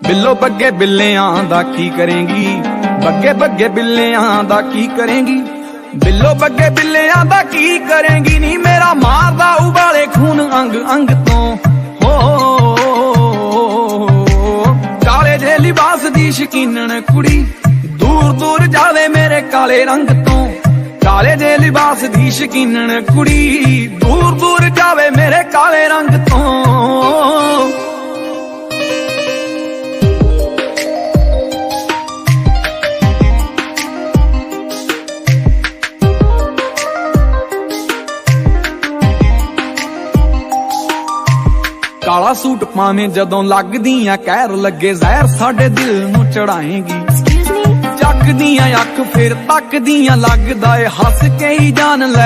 ਬਿੱਲੋ ਬੱਗੇ ਬਿੱਲਿਆਂ ਦਾ ਕੀ ਕਰੇਂਗੀ, ਬੱਗੇ ਬੱਗੇ ਬਿੱਲਿਆਂ ਦਾ ਕੀ ਕਰੇਂਗੀ, ਬਿੱਲੋ ਬੱਗੇ ਬਿੱਲਿਆਂ ਦਾ ਕੀ ਕਰੇਂਗੀ ਨੀ ਮੇਰਾ ਮਾਰਦਾ ਉਬਾਲੇ ਖੂਨ ਅੰਗ ਅੰਗ ਤੋਂ। ਹੋ ਕਾਲੇ ਜੇ ਲਿਬਾਸ ਦੀ ਸ਼ਕੀਨਣ ਕੁੜੀ ਦੂਰ ਦੂਰ ਜਾਵੇ ਮੇਰੇ ਕਾਲੇ ਰੰਗ ਤੋਂ, ਕਾਲੇ ਜੇ ਲਿਬਾਸ ਦੀ ਸ਼ਕੀਨਣ ਕੁੜੀ ਦੂਰ ਦੂਰ ਜਾਵੇ ਮੇਰੇ ਕਾਲੇ ਰੰਗ ਤੋਂ। ਕਾਲਾ ਸੂਟ ਪਾਵੇਂ ਜਦੋਂ ਲੱਗਦੀਆਂ ਕਹਿਰ ਲੱਗੇ ਜ਼ਹਿਰ ਸਾਡੇ ਦਿਲ ਨੂੰ ਚੜਾਏਂਗੀ, ਚੱਕਦੀਆਂ ਅੱਖ ਫਿਰ ਤੱਕਦੀਆਂ ਲੱਗਦਾ ਏ ਹੱਸ ਕੇ ਹੀ ਜਾਨ ਲੈ